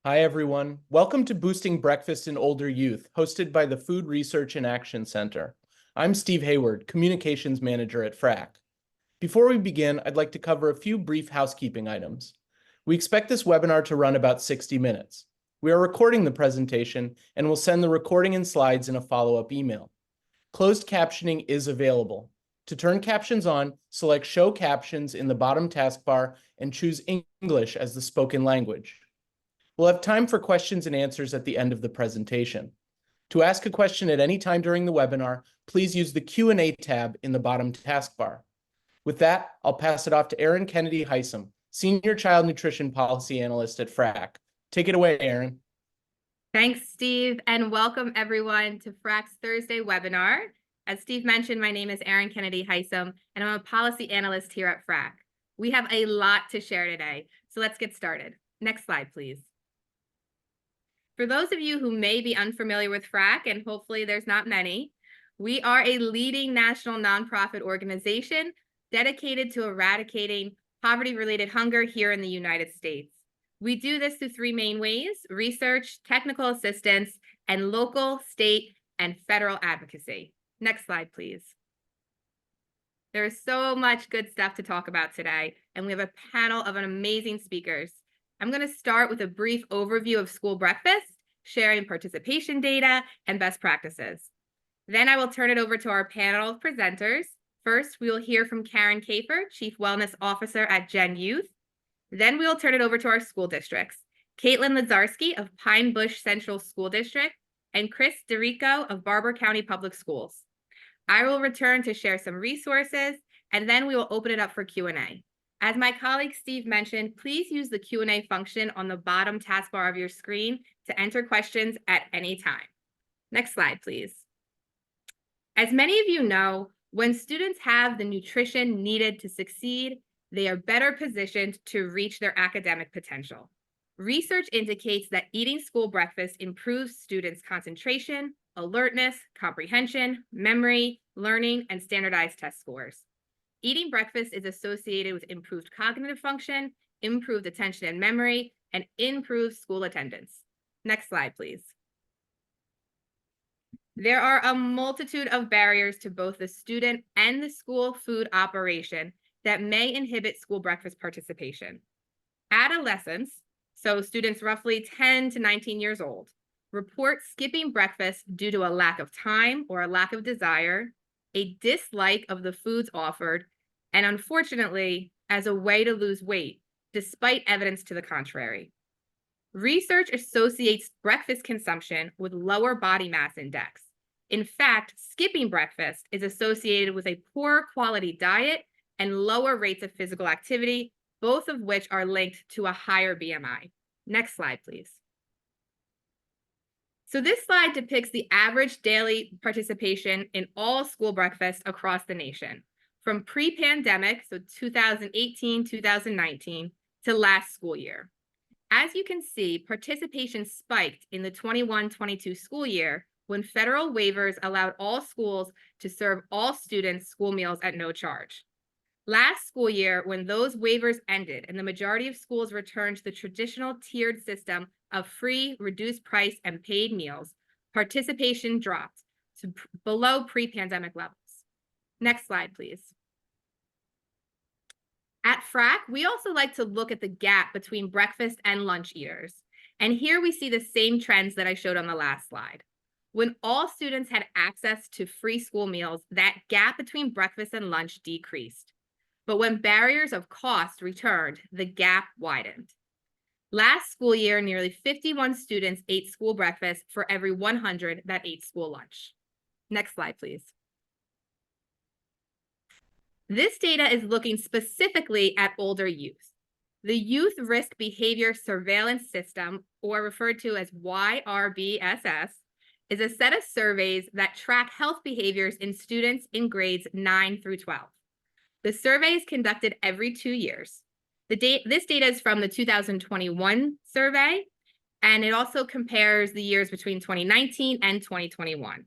Hi, everyone. Welcome to Boosting Breakfast in Older Youth, hosted by the Food Research and Action Center. I'm Steve Hayward, Communications Manager at FRAC. Before we begin, I'd like to cover a few brief housekeeping items. We expect this webinar to run about 60 minutes. We are recording the presentation and will send the recording and slides in a follow-up email. Closed captioning is available. To turn captions on, select Show Captions in the bottom taskbar and choose English as the spoken language. We'll have time for questions and answers at the end of the presentation. To ask a question at any time during the webinar, please use the Q&A tab in the bottom taskbar. With that, I'll pass it off to Erin Kennedy Heisom, Senior Child Nutrition Policy Analyst at FRAC. Take it away, Erin. Thanks, Steve, and welcome everyone to FRAC's Thursday webinar. As Steve mentioned, my name is Erin Kennedy Heisom, and I'm a policy analyst here at FRAC. We have a lot to share today, so let's get started. Next slide, please. For those of you who may be unfamiliar with FRAC, and hopefully there's not many, we are a leading national nonprofit organization dedicated to eradicating poverty-related hunger here in the United States. We do this through three main ways: research, technical assistance, and local, state, and federal advocacy. Next slide, please. There is so much good stuff to talk about today, and we have a panel of amazing speakers. I'm going to start with a brief overview of school breakfast, sharing participation data and best practices. Then I will turn it over to our panel of presenters. First, we will hear from Karen Kafer, Chief Wellness Officer at Gen Youth. Then we will turn it over to our school districts: Caitlin Lazarski of Pine Bush Central School District and Chris DeRico of Barber County Public Schools. I will return to share some resources, and then we will open it up for Q&A. As my colleague Steve mentioned, please use the Q&A function on the bottom taskbar of your screen to enter questions at any time. Next slide, please. As many of you know, when students have the nutrition needed to succeed, they are better positioned to reach their academic potential. Research indicates that eating school breakfast improves students' concentration, alertness, comprehension, memory, learning, and standardized test scores. Eating breakfast is associated with improved cognitive function, improved attention and memory, and improved school attendance. Next slide, please. There are a multitude of barriers to both the student and the school food operation that may inhibit school breakfast participation. Adolescents, so students roughly 10 to 19 years old, report skipping breakfast due to a lack of time or a lack of desire, a dislike of the foods offered, and unfortunately, as a way to lose weight, despite evidence to the contrary. Research associates breakfast consumption with lower body mass index. In fact, skipping breakfast is associated with a poor quality diet and lower rates of physical activity, both of which are linked to a higher BMI. Next slide, please. So this slide depicts the average daily participation in all school breakfasts across the nation, from pre-pandemic, so 2018, 2019, to last school year. As you can see, participation spiked in the 21-22 school year when federal waivers allowed all schools to serve all students school meals at no charge. Last school year, when those waivers ended and the majority of schools returned to the traditional tiered system of free, reduced price, and paid meals, participation dropped to below pre-pandemic levels. Next slide, please. At FRAC, we also like to look at the gap between breakfast and lunch eaters. And here we see the same trends that I showed on the last slide. When all students had access to free school meals, that gap between breakfast and lunch decreased. But when barriers of cost returned, the gap widened. Last school year, nearly 51 students ate school breakfast for every 100 that ate school lunch. Next slide, please. This data is looking specifically at older youth. The Youth Risk Behavior Surveillance System, or referred to as YRBSS, is a set of surveys that track health behaviors in students in grades 9 through 12. The survey is conducted every 2 years. This data is from the 2021 survey, and it also compares the years between 2019 and 2021.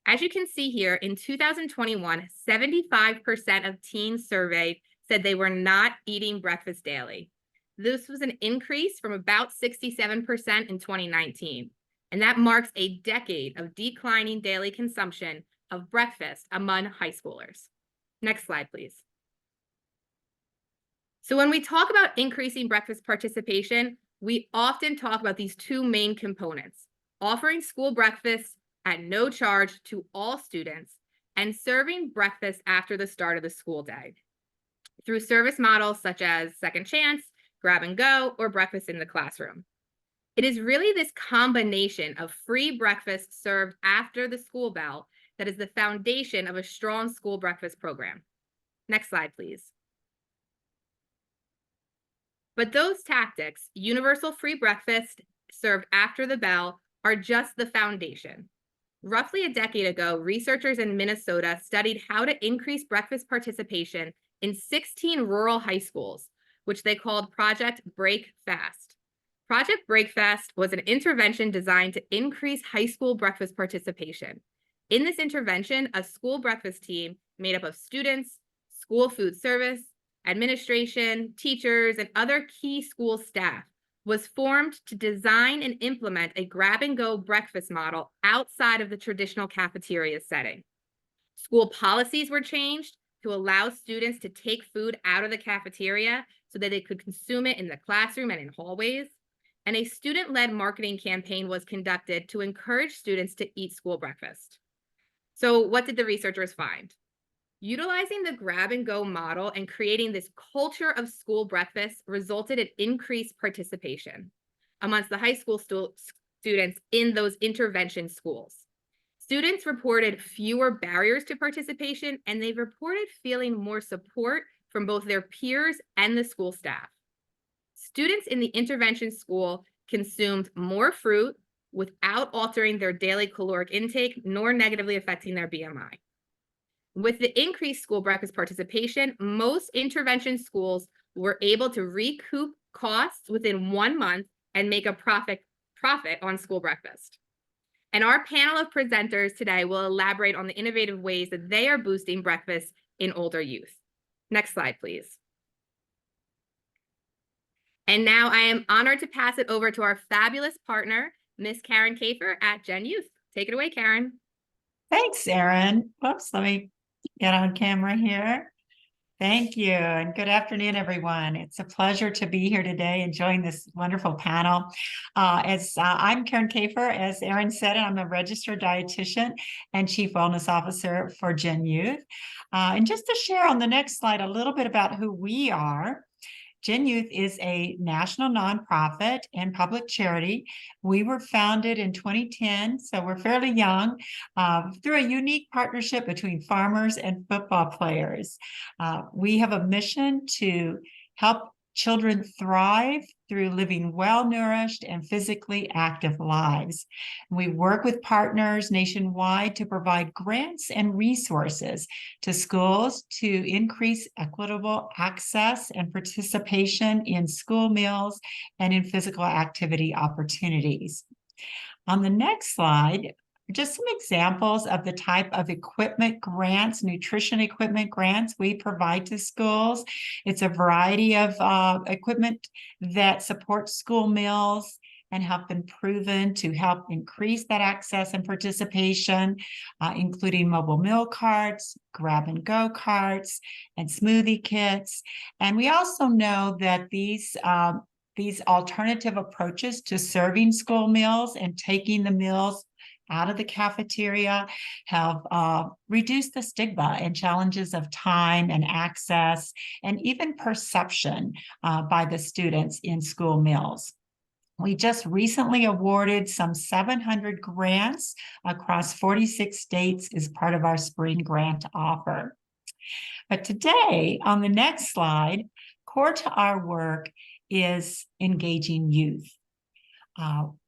As you can see here, in 2021, 75% of teens surveyed said they were not eating breakfast daily. This was an increase from about 67% in 2019. And that marks a decade of declining daily consumption of breakfast among high schoolers. Next slide, please. So when we talk about increasing breakfast participation, we often talk about these two main components: offering school breakfast at no charge to all students and serving breakfast after the start of the school day through service models such as Second Chance, Grab and Go, or breakfast in the classroom. It is really this combination of free breakfast served after the school bell that is the foundation of a strong school breakfast program. Next slide, please. But those tactics, universal free breakfast served after the bell, are just the foundation. Roughly a decade ago, researchers in Minnesota studied how to increase breakfast participation in 16 rural high schools, which they called Project Break Fast. Project Break Fast was an intervention designed to increase high school breakfast participation. In this intervention, a school breakfast team made up of students, school food service, administration, teachers, and other key school staff was formed to design and implement a grab-and-go breakfast model outside of the traditional cafeteria setting. School policies were changed to allow students to take food out of the cafeteria so that they could consume it in the classroom and in hallways. And a student-led marketing campaign was conducted to encourage students to eat school breakfast. So what did the researchers find? Utilizing the grab-and-go model and creating this culture of school breakfast resulted in increased participation amongst the high school students in those intervention schools. Students reported fewer barriers to participation, and they reported feeling more support from both their peers and the school staff. Students in the intervention school consumed more fruit without altering their daily caloric intake nor negatively affecting their BMI. With the increased school breakfast participation, most intervention schools were able to recoup costs within 1 month and make a profit on school breakfast. And our panel of presenters today will elaborate on the innovative ways that they are boosting breakfast in older youth. Next slide, please. And now I am honored to pass it over to our fabulous partner, Miss Karen Kafer at Gen Youth. Take it away, Karen. Thanks, Erin. Whoops, let me get on camera here. Thank you, and good afternoon, everyone. It's a pleasure to be here today and join this wonderful panel. I'm Karen Kafer, as Erin said, I'm a registered dietitian and Chief Wellness Officer for Gen Youth. And just to share on the next slide a little bit about who we are. Gen Youth is a national nonprofit and public charity. We were founded in 2010, so we're fairly young, through a unique partnership between farmers and football players. We have a mission to help children thrive through living well-nourished and physically active lives. We work with partners nationwide to provide grants and resources to schools to increase equitable access and participation in school meals and in physical activity opportunities. On the next slide, just some examples of the type of equipment grants, nutrition equipment grants we provide to schools. It's a variety of equipment that supports school meals and have been proven to help increase that access and participation, including mobile meal carts, grab-and-go carts, and smoothie kits. And we also know that these alternative approaches to serving school meals and taking the meals out of the cafeteria have reduced the stigma and challenges of time and access and even perception by the students in school meals. We just recently awarded some 700 grants across 46 states as part of our spring grant offer. But today, on the next slide, core to our work is engaging youth.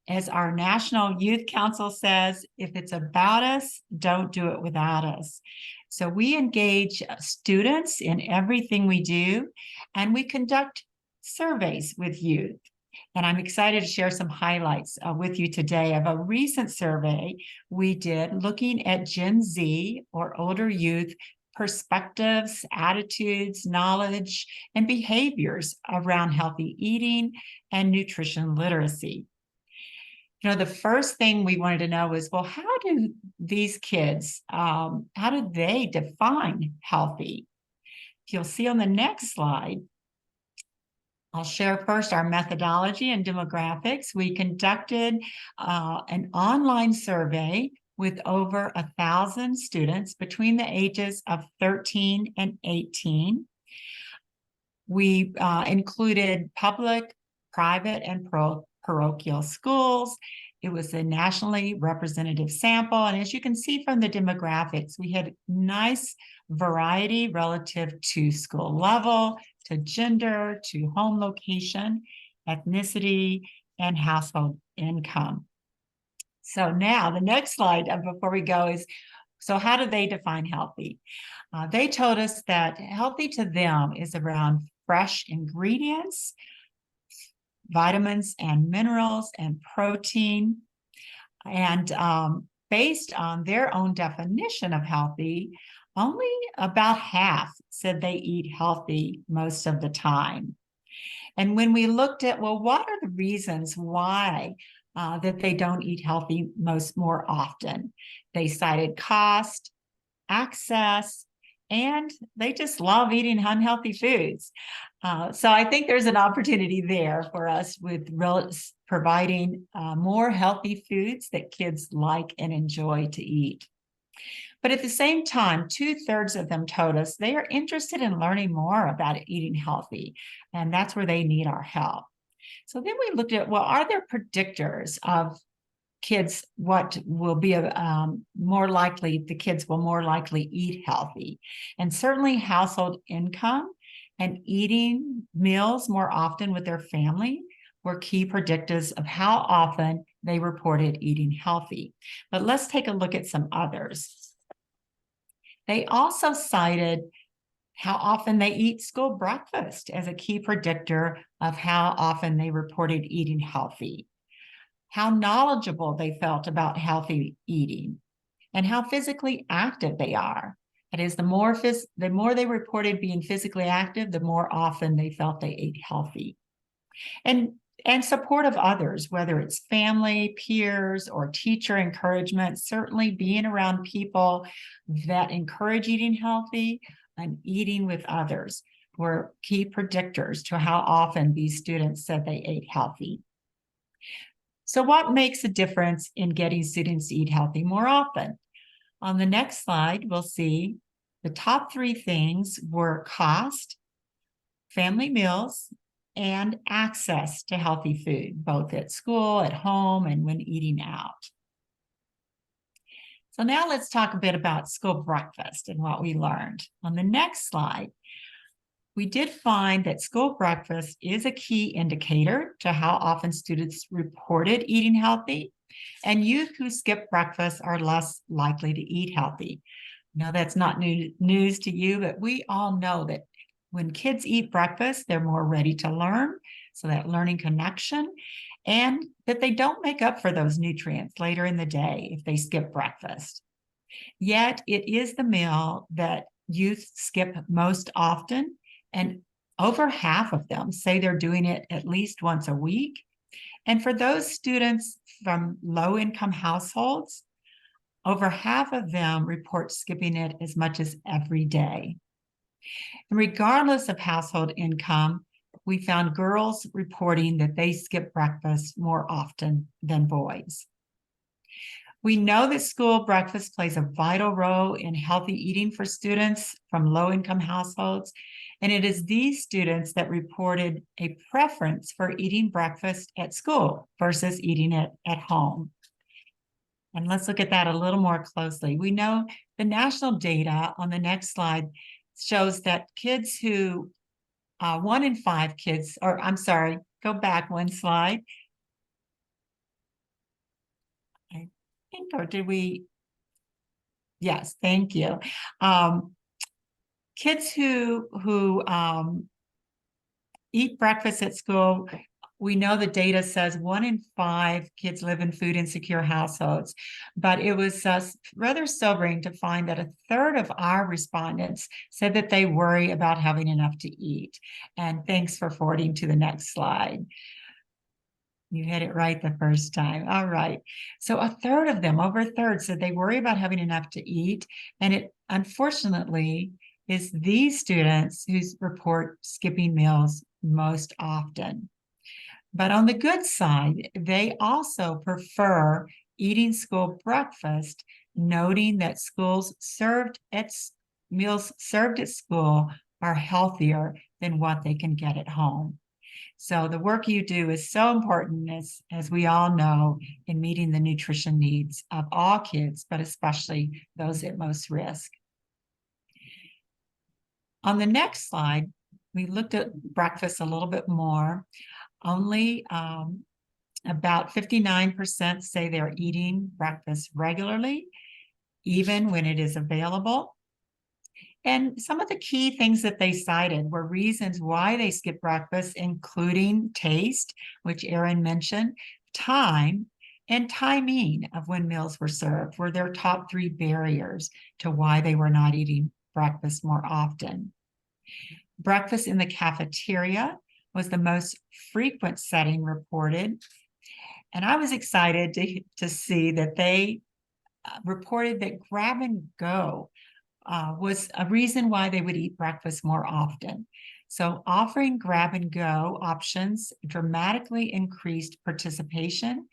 As our National Youth Council says, if it's about us, don't do it without us. So we engage students in everything we do, and we conduct surveys with youth. And I'm excited to share some highlights with you today of a recent survey we did looking at Gen Z or older youth perspectives, attitudes, knowledge, and behaviors around healthy eating and nutrition literacy. You know, the first thing we wanted to know was, well, how do these kids, how do they define healthy? You'll see on the next slide, I'll share first our methodology and demographics. We conducted an online survey with over 1,000 students between the ages of 13 and 18. We included public, private, and parochial schools. It was a nationally representative sample. And as you can see from the demographics, we had nice variety relative to school level, to gender, to home location, ethnicity, and household income. So now the next slide before we go is, so how do they define healthy? They told us that healthy to them is around fresh ingredients, vitamins and minerals, and protein. And based on their own definition of healthy, only about half said they eat healthy most of the time. And when we looked at, well, what are the reasons why that they don't eat healthy more often? They cited cost, access, and they just love eating unhealthy foods. So I think there's an opportunity there for us with providing more healthy foods that kids like and enjoy to eat. But at the same time, 2/3 of them told us they are interested in learning more about eating healthy, and that's where they need our help. So then we looked at, well, are there predictors of kids, what will be more likely, the kids will more likely eat healthy? And certainly household income and eating meals more often with their family were key predictors of how often they reported eating healthy. But let's take a look at some others. They also cited how often they eat school breakfast as a key predictor of how often they reported eating healthy, how knowledgeable they felt about healthy eating, and how physically active they are. That is, the more they reported being physically active, the more often they felt they ate healthy. And support of others, whether it's family, peers, or teacher encouragement, certainly being around people that encourage eating healthy and eating with others were key predictors to how often these students said they ate healthy. So what makes a difference in getting students to eat healthy more often? On the next slide, we'll see the top 3 things were cost, family meals, and access to healthy food, both at school, at home, and when eating out. So now let's talk a bit about school breakfast and what we learned. On the next slide, we did find that school breakfast is a key indicator to how often students reported eating healthy, and youth who skip breakfast are less likely to eat healthy. Now, that's not news to you, but we all know that when kids eat breakfast, they're more ready to learn, so that learning connection, and that they don't make up for those nutrients later in the day if they skip breakfast. Yet, it is the meal that youth skip most often, and over half of them say they're doing it at least once a week. And for those students from low-income households, over half of them report skipping it as much as every day. And regardless of household income, we found girls reporting that they skip breakfast more often than boys. We know that school breakfast plays a vital role in healthy eating for students from low-income households, and it is these students that reported a preference for eating breakfast at school versus eating it at home. And let's look at that a little more closely. We know the national data on the next slide shows that kids who, 1 in 5 kids, or I'm sorry, go back 1 slide. I think, or did we? Yes, thank you. Kids who eat breakfast at school We know the data says 1 in 5 kids live in food insecure households, but it was rather sobering to find that a third of our respondents said that they worry about having enough to eat. And thanks for forwarding to the next slide. You hit it right the first time. All right. So a third of them, over a third, said they worry about having enough to eat. And it, unfortunately, is these students who report skipping meals most often. But on the good side, they also prefer eating school breakfast, noting that meals served at school are healthier than what they can get at home. So the work you do is so important, as we all know, in meeting the nutrition needs of all kids, but especially those at most risk. On the next slide, we looked at breakfast a little bit more. Only about 59% say they're eating breakfast regularly, even when it is available. And some of the key things that they cited were reasons why they skip breakfast, including taste, which Erin mentioned, time, and timing of when meals were served were their top 3 barriers to why they were not eating breakfast more often. Breakfast in the cafeteria was the most frequent setting reported. And I was excited to see that they reported that grab and go was a reason why they would eat breakfast more often. So offering grab and go options dramatically increased participation,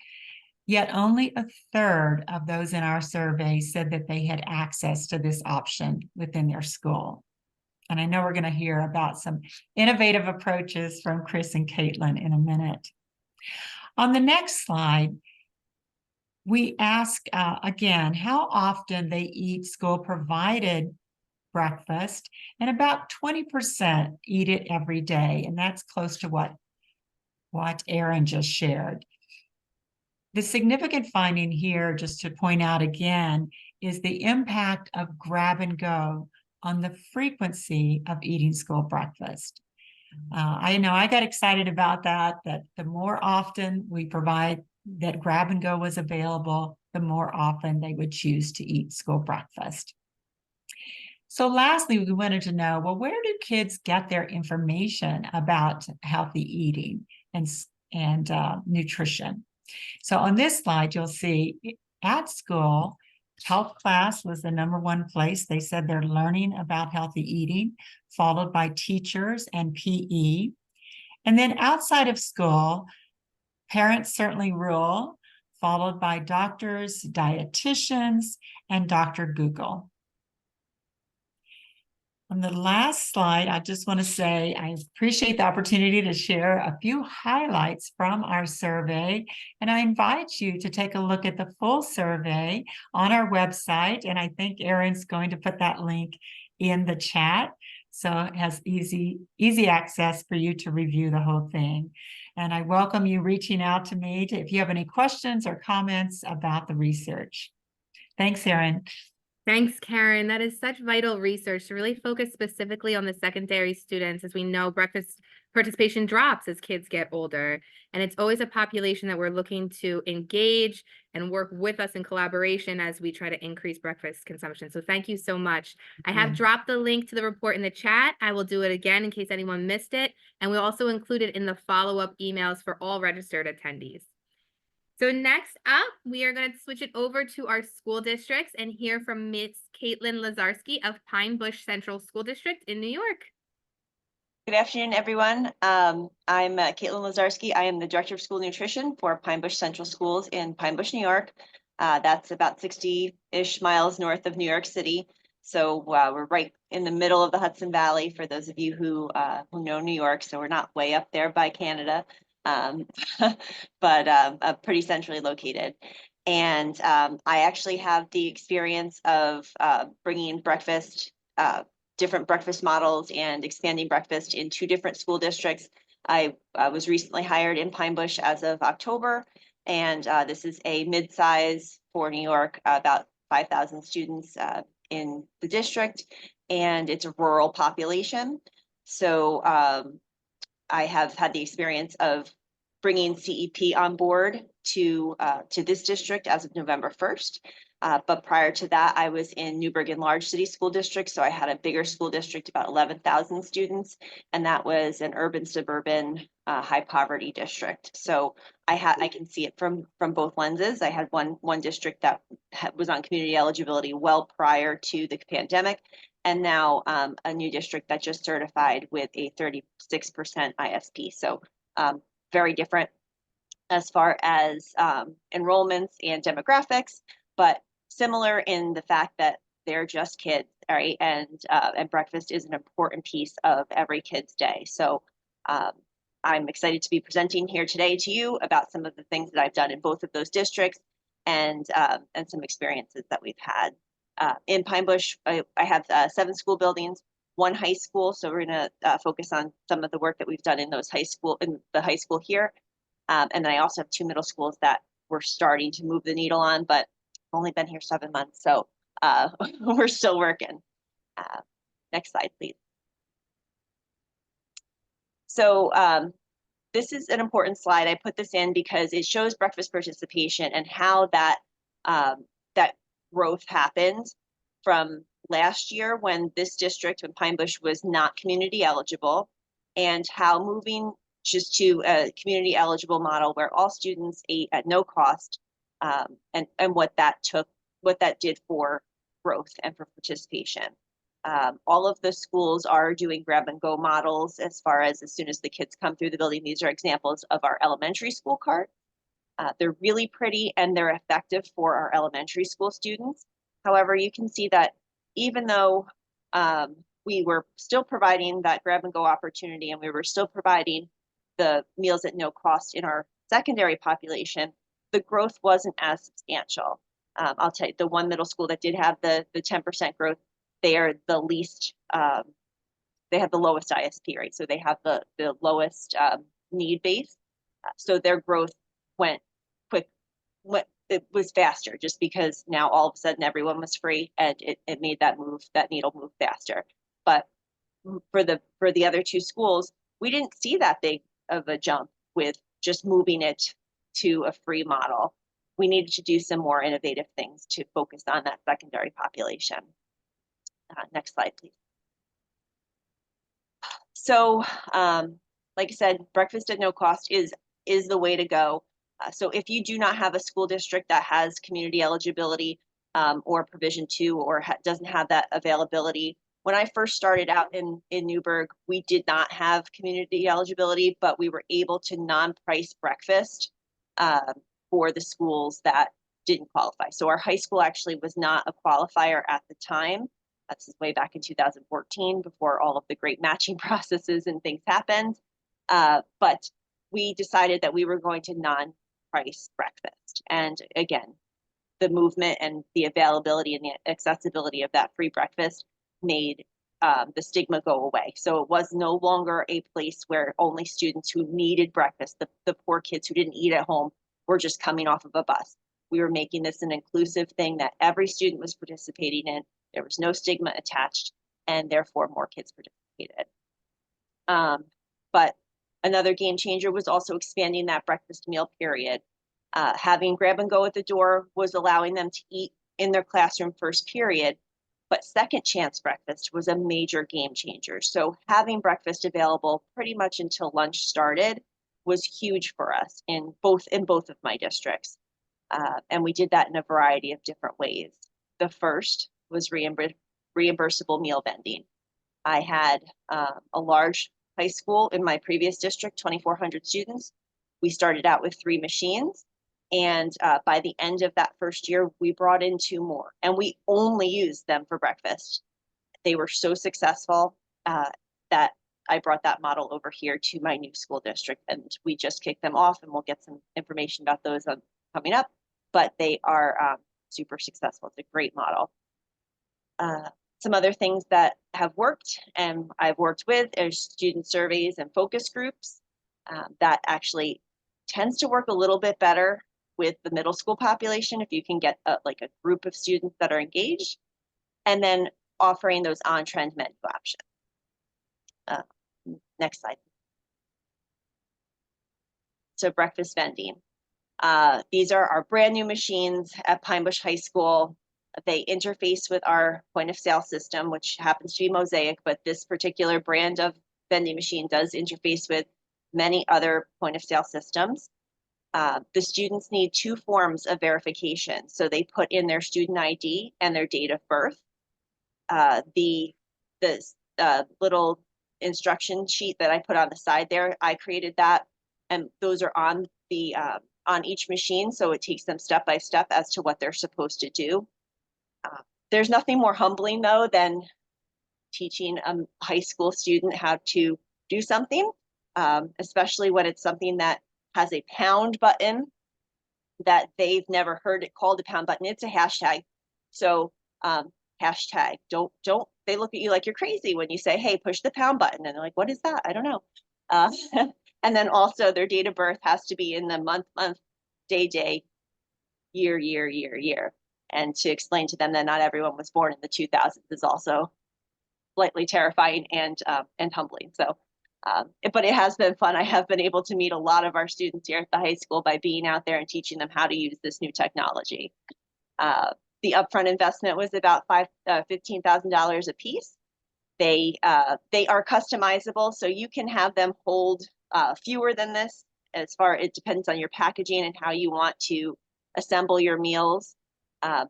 yet only a third of those in our survey said that they had access to this option within their school. And I know we're going to hear about some innovative approaches from Chris and Caitlin in a minute. On the next slide, we ask again how often they eat school-provided breakfast, and about 20% eat it every day, and that's close to what Erin just shared. The significant finding here, just to point out again, is the impact of grab and go on the frequency of eating school breakfast. I know I got excited about that the more often we provide that grab and go was available, the more often they would choose to eat school breakfast. So lastly, we wanted to know, well, where do kids get their information about healthy eating and nutrition? So on this slide, you'll see at school, health class was the #1 place. They said they're learning about healthy eating, followed by teachers and PE. And then outside of school, parents certainly rule, followed by doctors, dietitians, and Dr. Google. On the last slide, I just want to say I appreciate the opportunity to share a few highlights from our survey, and I invite you to take a look at the full survey on our website, and I think Erin's going to put that link in the chat, so it has easy access for you to review the whole thing. And I welcome you reaching out to me if you have any questions or comments about the research. Thanks, Erin. Thanks, Karen. That is such vital research to really focus specifically on the secondary students, as we know breakfast participation drops as kids get older. And it's always a population that we're looking to engage and work with us in collaboration as we try to increase breakfast consumption. So thank you so much. I have dropped the link to the report in the chat. I will do it again in case anyone missed it. And we'll also include it in the follow-up emails for all registered attendees. So next up, we are going to switch it over to our school districts and hear from Ms. Caitlin Lazarski of Pine Bush Central School District in New York. Good afternoon, everyone. I'm Caitlin Lazarski. I am the Director of School Nutrition for Pine Bush Central Schools in Pine Bush, New York. That's about 60-ish miles north of New York City. So we're right in the middle of the Hudson Valley for those of you who know New York. So we're not way up there by Canada. But pretty centrally located. And I actually have the experience of bringing different breakfast models and expanding breakfast in 2 different school districts. I was recently hired in Pine Bush as of October, and this is a mid-size for New York, about 5,000 students in the district, and it's a rural population. So I have had the experience of bringing CEP on board to this district as of November 1st. But prior to that, I was in Newburgh Enlarged City School District. So I had a bigger school district, about 11,000 students, and that was an urban suburban high poverty district. So I can see it from both lenses. I had one district that was on community eligibility well prior to the pandemic, and now a new district that just certified with a 36% ISP. So very different as far as enrollments and demographics, but similar in the fact that they're just kids, right? And breakfast is an important piece of every kid's day. So I'm excited to be presenting here today to you about some of the things that I've done in both of those districts and some experiences that we've had. In Pine Bush, I have 7 school buildings, 1 high school. So we're going to focus on some of the work that we've done in the high school here. And then I also have 2 middle schools that we're starting to move the needle on, but I've only been here 7 months, so we're still working. Next slide, please. So this is an important slide. I put this in because it shows breakfast participation and how that growth happened from last year when this district, when Pine Bush was not community eligible, and how moving just to a community eligible model where all students ate at no cost, and what that did for growth and for participation. All of the schools are doing grab and go models as soon as the kids come through the building. These are examples of our elementary school cart. They're really pretty and they're effective for our elementary school students. However, you can see that even though we were still providing that grab and go opportunity and we were still providing the meals at no cost in our secondary population, the growth wasn't as substantial. I'll tell you, the one middle school that did have the 10% growth, they are the least, they have the lowest ISP, right? So they have the lowest need base. So their growth it was faster just because now all of a sudden everyone was free and it made that needle move faster. But for the other 2 schools, we didn't see that big of a jump with just moving it to a free model. We needed to do some more innovative things to focus on that secondary population. Next slide, please. So, like I said, breakfast at no cost is the way to go. So if you do not have a school district that has community eligibility or provision 2 or doesn't have that availability, when I first started out in Newburgh, we did not have community eligibility, but we were able to non-price breakfast for the schools that didn't qualify. So our high school actually was not a qualifier at the time. That's way back in 2014, before all of the great matching processes and things happened. But we decided that we were going to non-price breakfast. And again, the movement and the availability and the accessibility of that free breakfast made the stigma go away. So it was no longer a place where only students who needed breakfast, the poor kids who didn't eat at home, were just coming off of a bus. We were making this an inclusive thing that every student was participating in. There was no stigma attached, and therefore more kids participated. But another game changer was also expanding that breakfast meal period. Having grab and go at the door was allowing them to eat in their classroom first period, but second chance breakfast was a major game changer. So having breakfast available pretty much until lunch started was huge for us in both of my districts. And we did that in a variety of different ways. The first was reimbursable meal vending. I had a large high school in my previous district, 2,400 students. We started out with 3 machines. And by the end of that first year, we brought in 2 more, and we only used them for breakfast. They were so successful that I brought that model over here to my new school district, and we just kicked them off, and we'll get some information about those coming up, but they are super successful. It's a great model. Some other things that have worked and I've worked with are student surveys and focus groups. That actually tends to work a little bit better with the middle school population if you can get a group of students that are engaged, and then offering those on-trend menu options. Next slide. to breakfast vending. These are our brand new machines at Pine Bush High School. They interface with our point of sale system, which happens to be Mosaic, but this particular brand of vending machine does interface with many other point of sale systems. The students need two forms of verification. So they put in their student ID and their date of birth. The little instruction sheet that I put on the side there, I created that, and those are on the on each machine, so it takes them step by step as to what they're supposed to do. There's nothing more humbling though than teaching a high school student how to do something, especially when it's something that has a pound button that they've never heard it called a pound button. It's a hashtag. So hashtag, don't, they look at you like you're crazy when you say, hey, push the pound button. And they're like, what is that? I don't know. And then also their date of birth has to be in the month, day, year. And to explain to them that not everyone was born in the 2000s is also slightly terrifying and humbling. So, but it has been fun. I have been able to meet a lot of our students here at the high school by being out there and teaching them how to use this new technology. The upfront investment was about $15,000 a piece. They are customizable, so you can have them hold fewer than this. As far, it depends on your packaging and how you want to assemble your meals.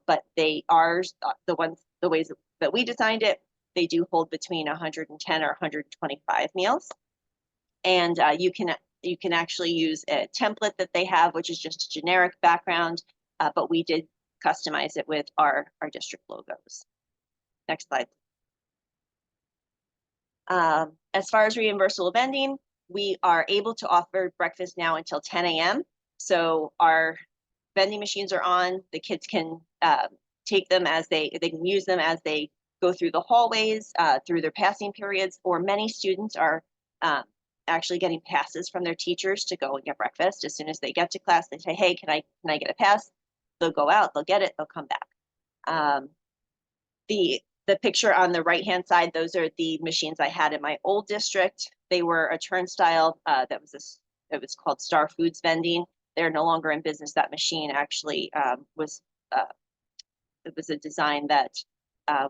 But they are the ways that we designed it. They do hold between 110 or 125 meals, and you can actually use a template that they have, which is just a generic background, but we did customize it with our district logos. Next slide. As far as reimbursable vending, we are able to offer breakfast now until 10 a.m. So our vending machines are on. The kids can take them as they can use them as they go through the hallways, through their passing periods, or many students are actually getting passes from their teachers to go and get breakfast. As soon as they get to class, they say, hey, can I get a pass? They'll go out, they'll get it, they'll come back. The picture on the right-hand side, those are the machines I had in my old district. They were a turnstile it was called Star Foods Vending. They're no longer in business. That machine actually was a design that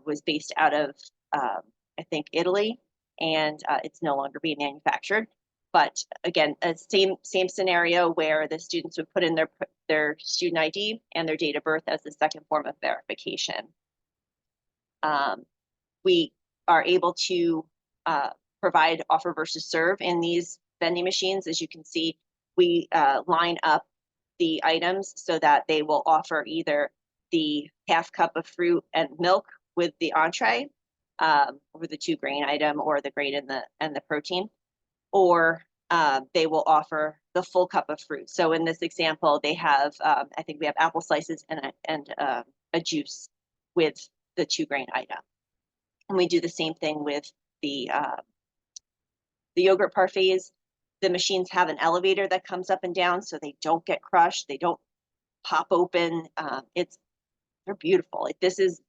was based out of, I think, Italy, and it's no longer being manufactured. But again, same scenario where the students would put in their student ID and their date of birth as the second form of verification. We are able to provide offer versus serve in these vending machines. As you can see, we line up the items so that they will offer either the half cup of fruit and milk with the entree, or the 2 grain item, or the grain and the protein, or they will offer the full cup of fruit. So in this example, they have, I think we have apple slices and a juice with the 2 grain item. And we do the same thing with the yogurt parfaits. The machines have an elevator that comes up and down so they don't get crushed. They don't pop open. They're beautiful. This is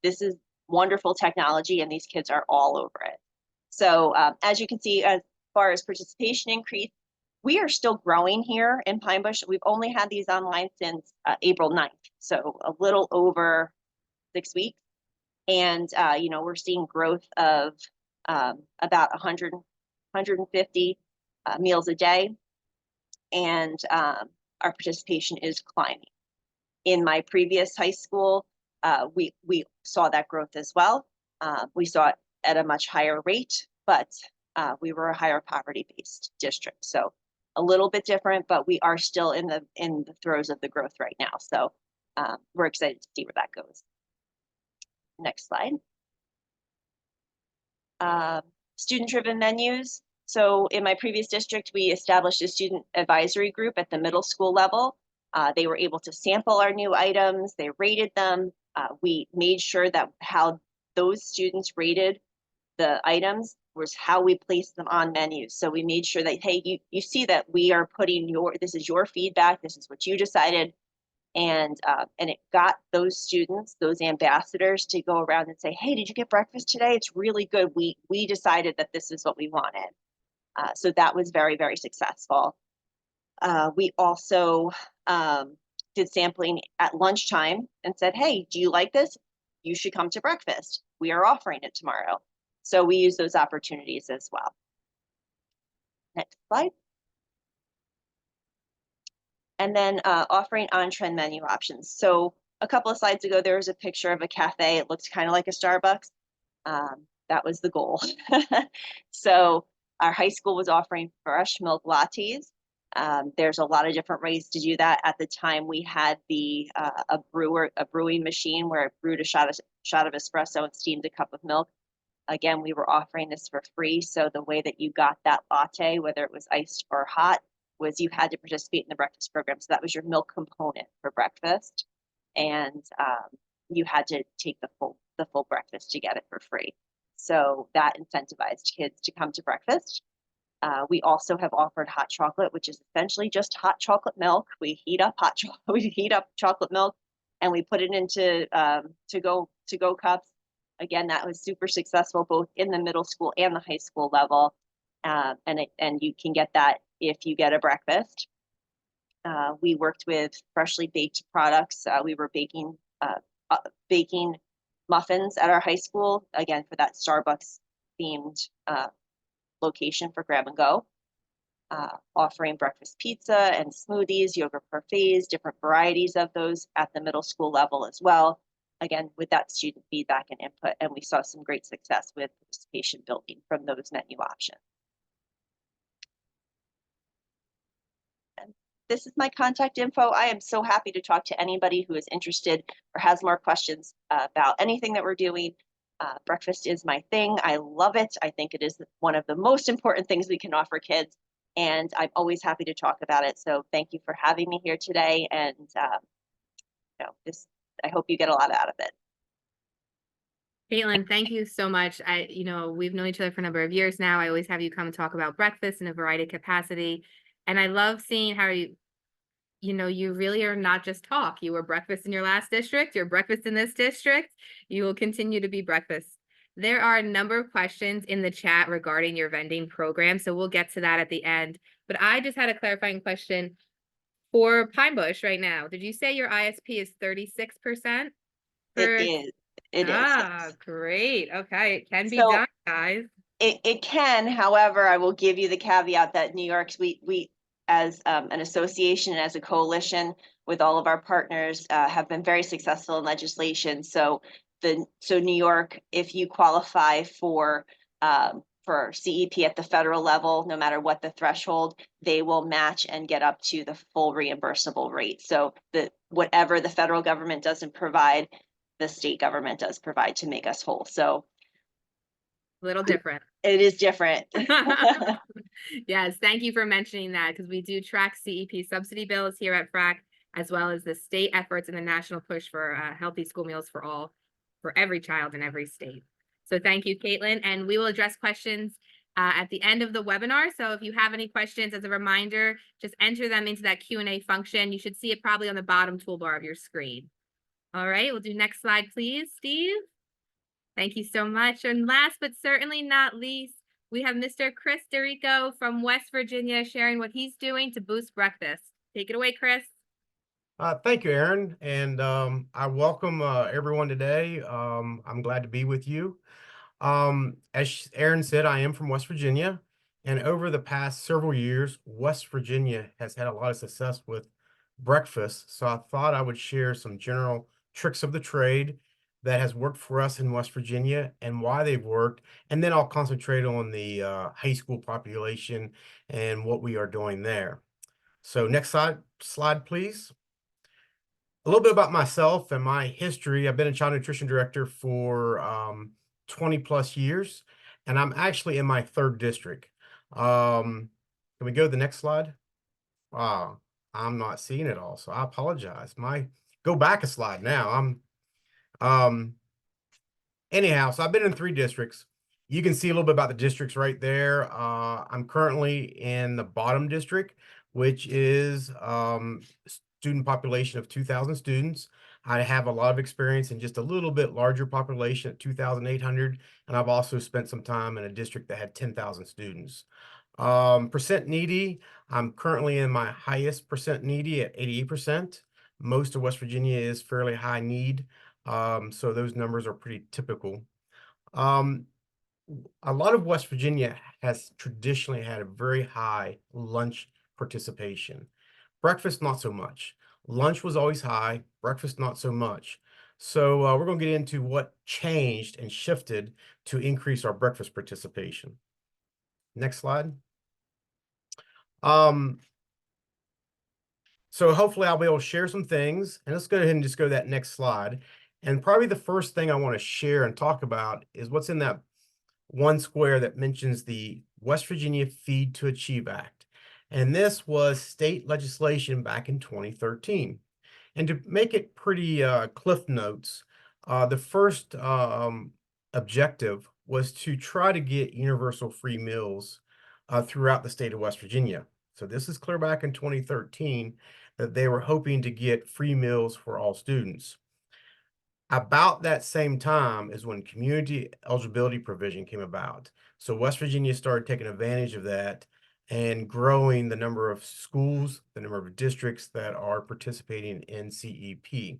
wonderful technology, and these kids are all over it. So as you can see, as far as participation increase, we are still growing here in Pine Bush. We've only had these online since April 9th, so a little over 6 weeks. And we're seeing growth of about 100, 150 meals a day, and our participation is climbing. In my previous high school, we saw that growth as well. We saw it at a much higher rate, but we were a higher poverty-based district, so a little bit different. But we are still in the throes of the growth right now, so we're excited to see where that goes. Next slide. Student-driven menus. So in my previous district, we established a student advisory group at the middle school level. They were able to sample our new items. They rated them. We made sure that how those students rated the items was how we placed them on menus. So we made sure that, hey, you see that we are putting this is your feedback. This is what you decided. And it got those students, those ambassadors, to go around and say, hey, did you get breakfast today? It's really good. We decided that this is what we wanted. So that was very, very successful. We also did sampling at lunchtime and said, hey, do you like this? You should come to breakfast. We are offering it tomorrow. So we use those opportunities as well. Next slide. And then offering on-trend menu options. So a couple of slides ago, there was a picture of a cafe. It looked kind of like a Starbucks. That was the goal. So our high school was offering fresh milk lattes. There's a lot of different ways to do that. At the time, we had a brewing machine where it brewed a shot of espresso and steamed a cup of milk. Again, we were offering this for free. So the way that you got that latte, whether it was iced or hot, was you had to participate in the breakfast program. So that was your milk component for breakfast. And you had to take the full breakfast to get it for free. So that incentivized kids to come to breakfast. We also have offered hot chocolate, which is essentially just hot chocolate milk. We heat up chocolate milk and we put it into to go cups. Again, that was super successful both in the middle school and the high school level. And you can get that if you get a breakfast. We worked with freshly baked products. We were baking muffins at our high school, again, for that Starbucks themed location for grab and go. Offering breakfast pizza and smoothies, yogurt parfaits, different varieties of those at the middle school level as well. Again, with that student feedback and input, and we saw some great success with participation building from those menu options. And this is my contact info. I am so happy to talk to anybody who is interested or has more questions about anything that we're doing. Breakfast is my thing. I love it. I think it is one of the most important things we can offer kids, and I'm always happy to talk about it. So thank you for having me here today, and I hope you get a lot out of it. Caitlin, thank you so much. We've known each other for a number of years now. I always have you come and talk about breakfast in a variety of capacity. And I love seeing how you really are not just talk. You were breakfast in your last district, you're breakfast in this district. You will continue to be breakfast. There are a number of questions in the chat regarding your vending program, so we'll get to that at the end. But I just had a clarifying question. For Pine Bush right now, did you say your ISP is 36%? It is. Ah, great. Okay, it can be So, done, guys. It can, however, I will give you the caveat that New York's, we as an association and as a coalition with all of our partners have been very successful in legislation. So New York, if you qualify for CEP at the federal level, no matter what the threshold, they will match and get up to the full reimbursable rate. So whatever the federal government doesn't provide, the state government does provide to make us whole. So A little different. it is different. Yes, thank you for mentioning that, because we do track CEP subsidy bills here at FRAC, as well as the state efforts and the national push for healthy school meals for every child in every state. So thank you, Caitlin, and we will address questions at the end of the webinar. So if you have any questions, as a reminder, just enter them into that Q&A function. You should see it probably on the bottom toolbar of your screen. All right, we'll do next slide, please, Steve. Thank you so much. And last but certainly not least, we have Mr. Chris Derico from West Virginia sharing what he's doing to boost breakfast. Take it away, Chris. Thank you, Erin, and I welcome everyone today. I'm glad to be with you. As Erin said, I am from West Virginia, and over the past several years, West Virginia has had a lot of success with breakfast. So I thought I would share some general tricks of the trade that has worked for us in West Virginia and why they've worked. And then I'll concentrate on the high school population and what we are doing there. So next slide, please. A little bit about myself and my history. I've been a child nutrition director for 20 plus years, and I'm actually in my third district. Can we go to the next slide? I'm not seeing it all, so I apologize. Go back a slide now. Anyhow, so I've been in 3 districts. You can see a little bit about the districts right there. I'm currently in the bottom district, which is student population of 2,000 students. I have a lot of experience in just a little bit larger population at 2,800, and I've also spent some time in a district that had 10,000 students. Percent needy, I'm currently in my highest percent needy at 88%. Most of West Virginia is fairly high need, so those numbers are pretty typical. A lot of West Virginia has traditionally had a very high lunch participation. Breakfast, not so much. Lunch was always high, breakfast, not so much. So we're going to get into what changed and shifted to increase our breakfast participation. Next slide. So hopefully I'll be able to share some things, and let's go ahead and just go to that next slide. And probably the first thing I want to share and talk about is what's in that one square that mentions the West Virginia Feed to Achieve Act. And this was state legislation back in 2013. And to make it pretty cliff notes, the first objective was to try to get universal free meals throughout the state of West Virginia. So this is clear back in 2013 that they were hoping to get free meals for all students. About that same time is when community eligibility provision came about. So West Virginia started taking advantage of that and growing the number of schools, the number of districts that are participating in CEP.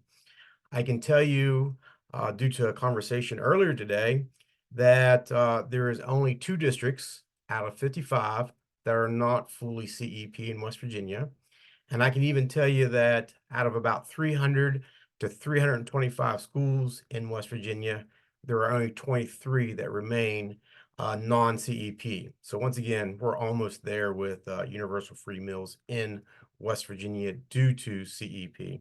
I can tell you, due to a conversation earlier today, that there is only 2 districts out of 55 that are not fully CEP in West Virginia. And I can even tell you that out of about 300 to 325 schools in West Virginia, there are only 23 that remain non-CEP. So once again, we're almost there with universal free meals in West Virginia due to CEP.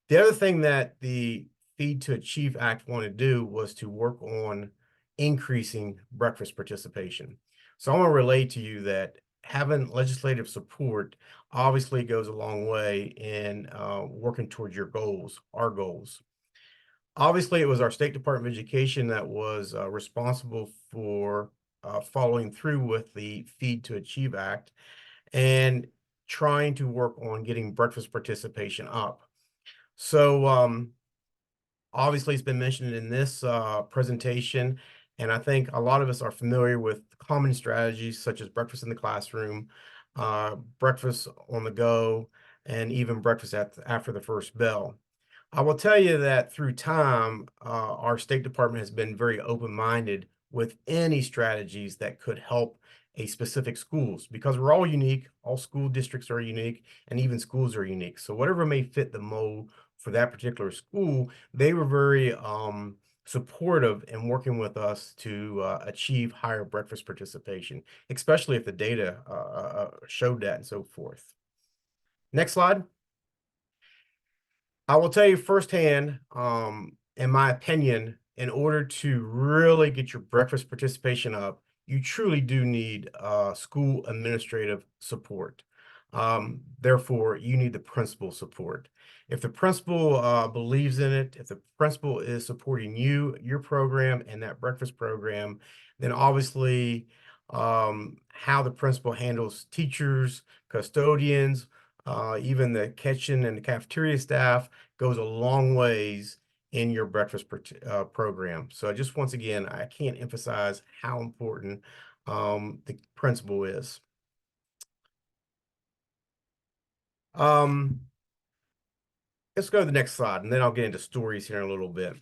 The other thing that the Feed to Achieve Act wanted to do was to work on increasing breakfast participation. So I want to relate to you that having legislative support obviously goes a long way in working towards your goals, our goals. Obviously, it was our State Department of Education that was responsible for following through with the Feed to Achieve Act and trying to work on getting breakfast participation up. So obviously, it's been mentioned in this presentation, and I think a lot of us are familiar with common strategies such as breakfast in the classroom, breakfast on the go, and even breakfast after the first bell. I will tell you that through time, our State Department has been very open-minded with any strategies that could help a specific schools, because we're all unique, all school districts are unique, and even schools are unique. So whatever may fit the mold for that particular school, they were very supportive in working with us to achieve higher breakfast participation, especially if the data showed that and so forth. Next slide. I will tell you firsthand, in my opinion, in order to really get your breakfast participation up, you truly do need school administrative support. Therefore, you need the principal support. If the principal believes in it, if the principal is supporting you, your program, and that breakfast program, then obviously how the principal handles teachers, custodians, even the kitchen and the cafeteria staff goes a long ways in your breakfast program. So just once again, I can't emphasize how important the principal is. Let's go to the next slide, and then I'll get into stories here in a little bit.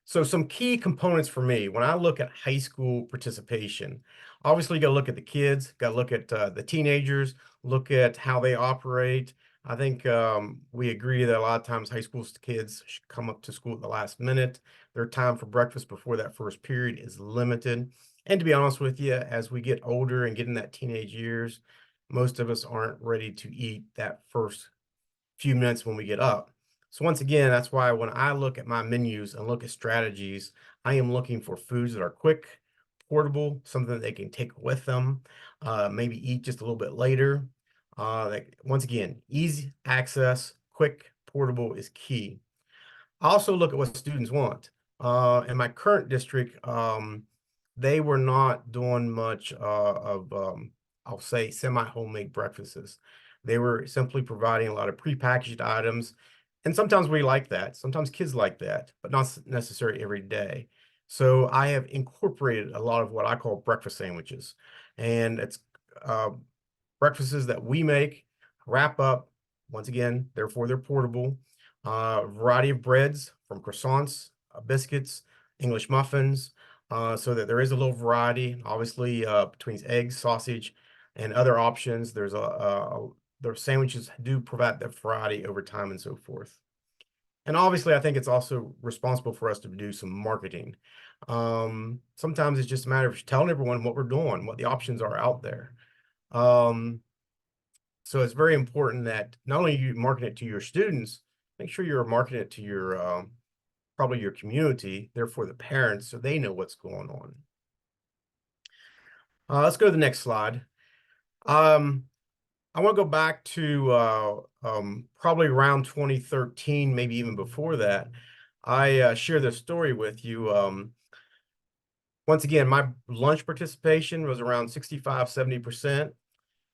So some key components for me, when I look at high school participation, obviously you got to look at the kids, got to look at the teenagers, look at how they operate. I think we agree that a lot of times high school kids should come up to school at the last minute. Their time for breakfast before that first period is limited. And to be honest with you, as we get older and get in that teenage years, most of us aren't ready to eat that first few minutes when we get up. So once again, that's why when I look at my menus and look at strategies, I am looking for foods that are quick, portable, something that they can take with them, maybe eat just a little bit later. Once again, easy access, quick, portable is key. I also look at what students want. In my current district, they were not doing much of, I'll say, semi-homemade breakfasts. They were simply providing a lot of prepackaged items. And sometimes we like that. Sometimes kids like that, but not necessarily every day. So I have incorporated a lot of what I call breakfast sandwiches. And it's breakfasts that we make, wrap up. Once again, therefore they're portable. Variety of breads from croissants, biscuits, English muffins, so that there is a little variety. Obviously, between eggs, sausage, and other options, their sandwiches do provide that variety over time and so forth. And obviously, I think it's also responsible for us to do some marketing. Sometimes it's just a matter of telling everyone what we're doing, what the options are out there. So it's very important that not only you market it to your students, make sure you're marketing it to your probably your community, therefore the parents, so they know what's going on. Let's go to the next slide. I want to go back to probably around 2013, maybe even before that. I share this story with you. Once again, my lunch participation was around 65, 70%.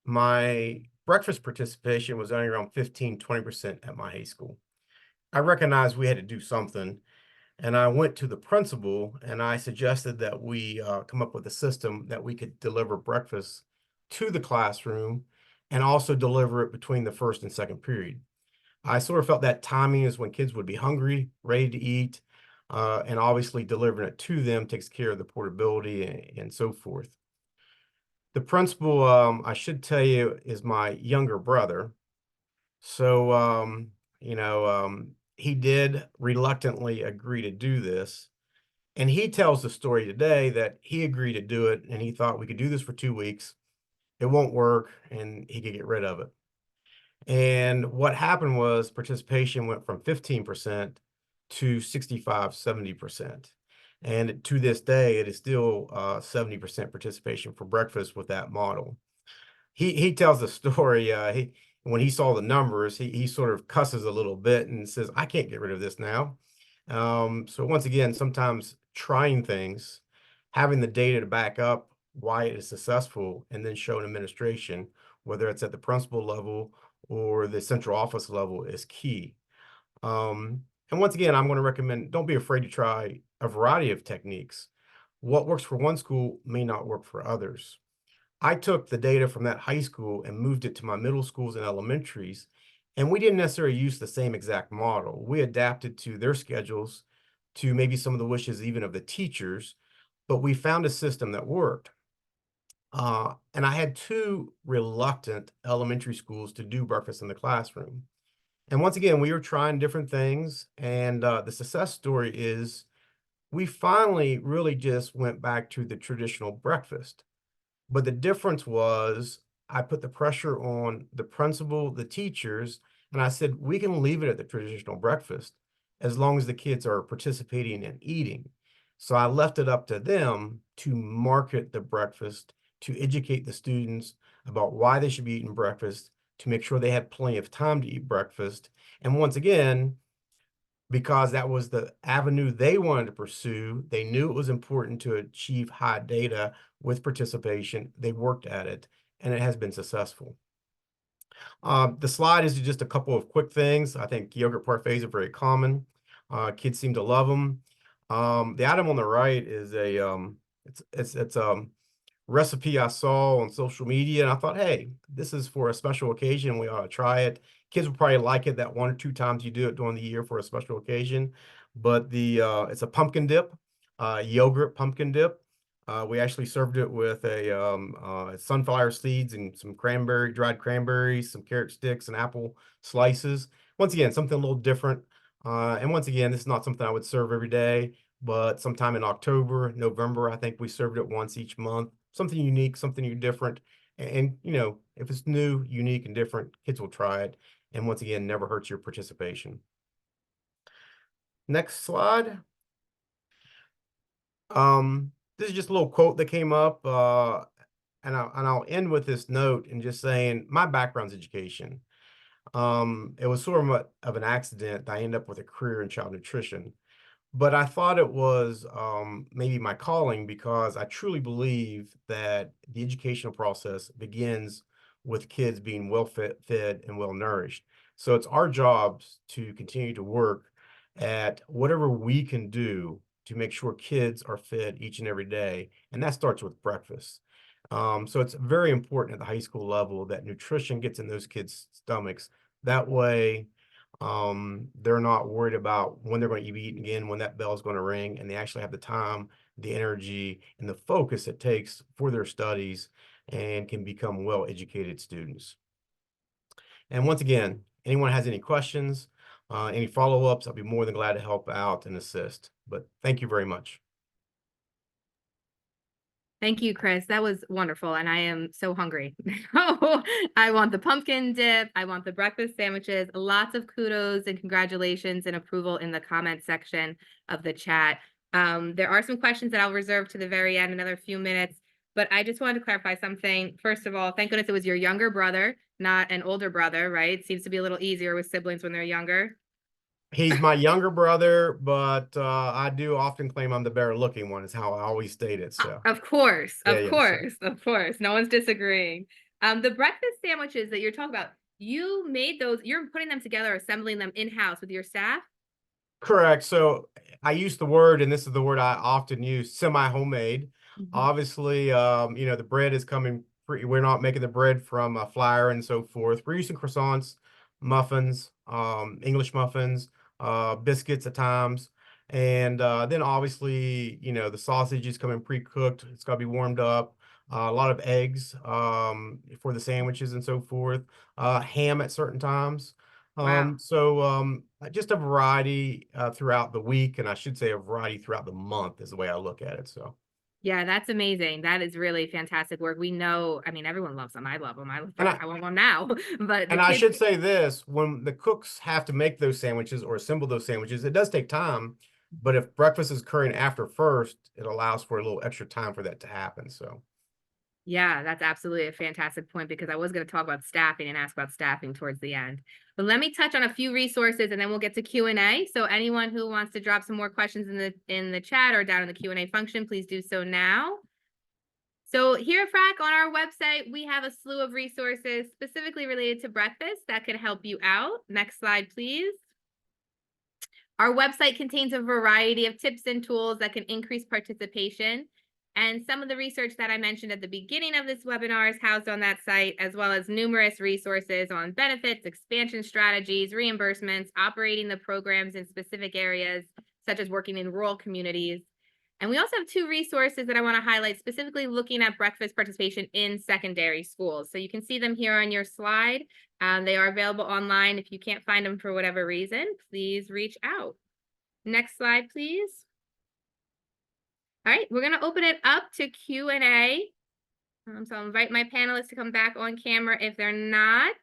My breakfast participation was only around 15, 20% at my high school. I recognized we had to do something. And I went to the principal and I suggested that we come up with a system that we could deliver breakfast to the classroom and also deliver it between the first and second period. I sort of felt that timing is when kids would be hungry, ready to eat, and obviously delivering it to them takes care of the portability and so forth. The principal, I should tell you, is my younger brother. So, he did reluctantly agree to do this. And he tells the story today that he agreed to do it and he thought we could do this for 2 weeks. It won't work and he could get rid of it. And what happened was participation went from 15% to 65, 70%. And to this day, it is still 70% participation for breakfast with that model. He tells the story, when he saw the numbers, he sort of cusses a little bit and says, I can't get rid of this now. So once again, sometimes trying things, having the data to back up why it is successful, and then showing administration, whether it's at the principal level or the central office level, is key. And once again, I'm going to recommend, don't be afraid to try a variety of techniques. What works for one school may not work for others. I took the data from that high school and moved it to my middle schools and elementaries, and we didn't necessarily use the same exact model. We adapted to their schedules, to maybe some of the wishes even of the teachers, but we found a system that worked. And I had 2 reluctant elementary schools to do breakfast in the classroom. And once again, we were trying different things, and the success story is we finally really just went back to the traditional breakfast. But the difference was I put the pressure on the principal, the teachers, and I said, we can leave it at the traditional breakfast as long as the kids are participating and eating. So I left it up to them to market the breakfast, to educate the students about why they should be eating breakfast, to make sure they had plenty of time to eat breakfast. And once again, because that was the avenue they wanted to pursue, they knew it was important to achieve high data with participation. They worked at it, and it has been successful. The slide is just a couple of quick things. I think yogurt parfaits are very common. Kids seem to love them. The item on the right is it's recipe I saw on social media, and I thought, hey, this is for a special occasion. We ought to try it. Kids will probably like it that 1 or 2 times you do it during the year for a special occasion. But it's a pumpkin dip, yogurt pumpkin dip. We actually served it with a sunflower seeds and some dried cranberries, some carrot sticks, and apple slices. Once again, something a little different. And once again, this is not something I would serve every day, but sometime in October, November, I think we served it once each month. Something unique, something different. And if it's new, unique, and different, kids will try it. And once again, never hurts your participation. Next slide. This is just a little quote that came up, and I'll end with this note and just saying my background's education. It was sort of an accident. I ended up with a career in child nutrition, but I thought it was maybe my calling because I truly believe that the educational process begins with kids being well fed and well nourished. So it's our jobs to continue to work at whatever we can do to make sure kids are fed each and every day. And that starts with breakfast. So it's very important at the high school level that nutrition gets in those kids' stomachs. That way, they're not worried about when they're going to eat again, when that bell is going to ring, and they actually have the time, the energy, and the focus it takes for their studies and can become well-educated students. And once again, anyone has any questions, any follow-ups, I'll be more than glad to help out and assist. But thank you very much. Thank you, Chris. That was wonderful. And I am so hungry. I want the pumpkin dip. I want the breakfast sandwiches. Lots of kudos and congratulations and approval in the comment section of the chat. There are some questions that I'll reserve to the very end, another few minutes. But I just wanted to clarify something. First of all, thank goodness it was your younger brother, not an older brother, right? Seems to be a little easier with siblings when they're younger. He's my younger brother, but I do often claim I'm the better looking one, is how I always state it. So Of course, Yeah, of yeah, so- course, of course. No one's disagreeing. The breakfast sandwiches that you're talking about, you made those, you're putting them together, assembling them in-house with your staff? Correct. So I use the word, and this is the word I often use, semi-homemade. Obviously, the bread is coming we're not making the bread from a flour and so forth. We're using croissants, muffins, English muffins, biscuits at times. And then obviously, the sausage is coming pre-cooked. It's got to be warmed up. A lot of eggs for the sandwiches and so forth. Ham at certain times. Wow. Just a variety throughout the week, and I should say a variety throughout the month is the way I look at it. So Yeah, that's amazing. That is really fantastic work. We know, I mean, everyone loves them. I love them. I want one now. But And I should say this, when the cooks have to make those sandwiches or assemble those sandwiches, it does take time. But if breakfast is occurring after first, it allows for a little extra time for that to happen. So Yeah, that's absolutely a fantastic point, because I was going to talk about staffing and ask about staffing towards the end. But let me touch on a few resources and then we'll get to Q&A. So anyone who wants to drop some more questions in the chat or down in the Q&A function, please do so now. So here at FRAC on our website, we have a slew of resources specifically related to breakfast that can help you out. Next slide, please. Our website contains a variety of tips and tools that can increase participation. And some of the research that I mentioned at the beginning of this webinar is housed on that site, as well as numerous resources on benefits, expansion strategies, reimbursements, operating the programs in specific areas, such as working in rural communities. And we also have two resources that I want to highlight, specifically looking at breakfast participation in secondary schools. So you can see them here on your slide. They are available online. If you can't find them for whatever reason, please reach out. Next slide, please. All right, we're going to open it up to Q&A. So I'll invite my panelists to come back on camera if they're not.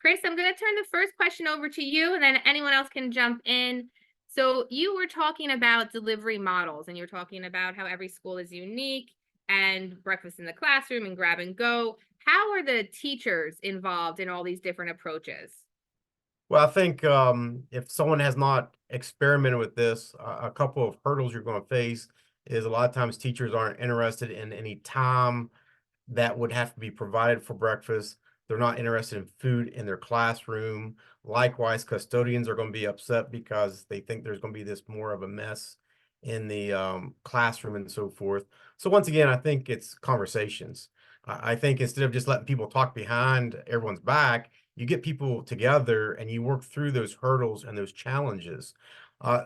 Chris, I'm going to turn the first question over to you, and then anyone else can jump in. So you were talking about delivery models, and you're talking about how every school is unique, and breakfast in the classroom and grab and go. How are the teachers involved in all these different approaches? Well, I think if someone has not experimented with this, a couple of hurdles you're going to face is a lot of times teachers aren't interested in any time that would have to be provided for breakfast. They're not interested in food in their classroom. Likewise, custodians are going to be upset because they think there's going to be this more of a mess in the classroom and so forth. So once again, I think it's conversations. I think instead of just letting people talk behind everyone's back, you get people together and you work through those hurdles and those challenges.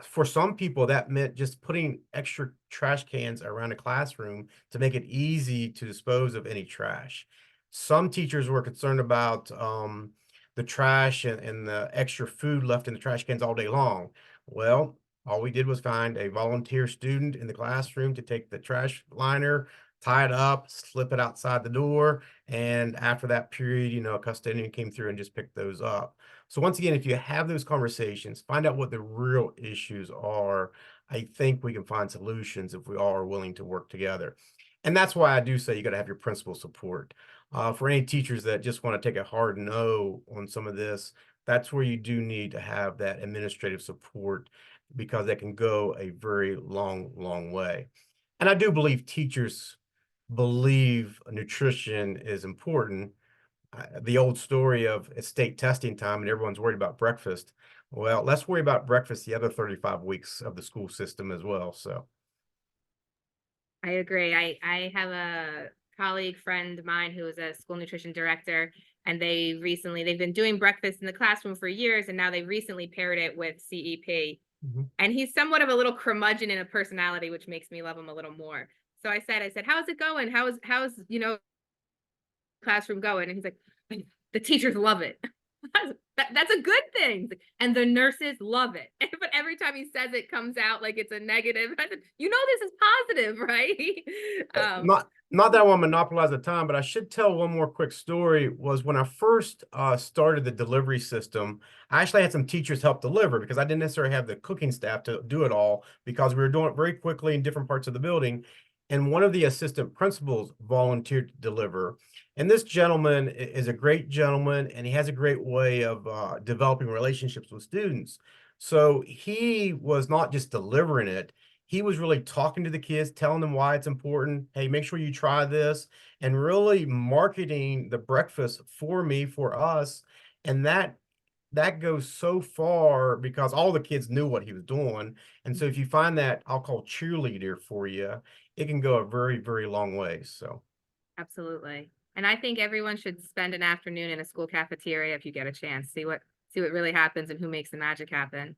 For some people, that meant just putting extra trash cans around the classroom to make it easy to dispose of any trash. Some teachers were concerned about the trash and the extra food left in the trash cans all day long. Well, all we did was find a volunteer student in the classroom to take the trash liner, tie it up, slip it outside the door. And after that period, a custodian came through and just picked those up. So once again, if you have those conversations, find out what the real issues are. I think we can find solutions if we all are willing to work together. And that's why I do say you got to have your principal support. For any teachers that just want to take a hard no on some of this, that's where you do need to have that administrative support, because that can go a very long, long way. And I do believe teachers believe nutrition is important. The old story of it's state testing time and everyone's worried about breakfast. Well, let's worry about breakfast the other 35 weeks of the school system as well. So I agree. I have a colleague friend of mine who is a school nutrition director, and they've been doing breakfast in the classroom for years, and now they recently paired it with CEP. Mhm. And he's somewhat of a little curmudgeon in a personality, which makes me love him a little more. So I said, how's it going? How's classroom going? And he's like, the teachers love it. That's a good thing. And the nurses love it. But every time he says it comes out like it's a negative. I said, this is positive, right? Not that I want to monopolize the time, but I should tell one more quick story. Was when I first started the delivery system, I actually had some teachers help deliver because I didn't necessarily have the cooking staff to do it all because we were doing it very quickly in different parts of the building. And one of the assistant principals volunteered to deliver. And this gentleman is a great gentleman, and he has a great way of developing relationships with students. So he was not just delivering it. He was really talking to the kids, telling them why it's important. Hey, make sure you try this, and really marketing the breakfast for us. And that goes so far because all the kids knew what he was doing. And so if you find that, I'll call cheerleader for you, it can go a very, very long way. So Absolutely. And I think everyone should spend an afternoon in a school cafeteria if you get a chance. See what really happens and who makes the magic happen.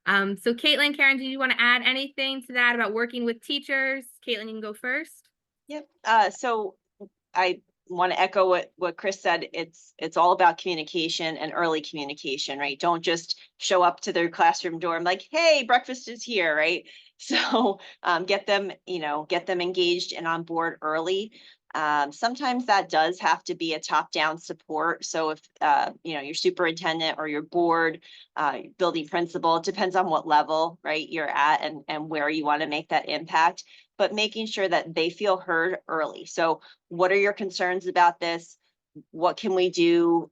So Caitlin, Karen, do you want to add anything to that about working with teachers? Caitlin, you can go first. Yep. So I want to echo what Chris said. It's all about communication and early communication, right? Don't just show up to their classroom door and like, hey, breakfast is here, right? So get them engaged and on board early. Sometimes that does have to be a top-down support. So if your superintendent or your board, building principal, it depends on what level, right, you're at and where you want to make that impact, but making sure that they feel heard early. So what are your concerns about this? What can we do?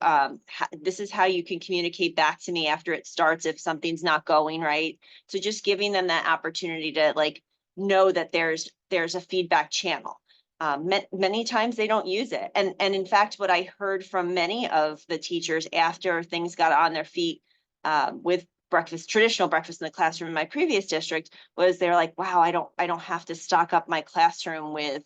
This is how you can communicate back to me after it starts if something's not going right. So just giving them that opportunity to know that there's a feedback channel. Many times they don't use it. And in fact, what I heard from many of the teachers after things got on their feet with traditional breakfast in the classroom in my previous district was they're like, wow, I don't have to stock up my classroom with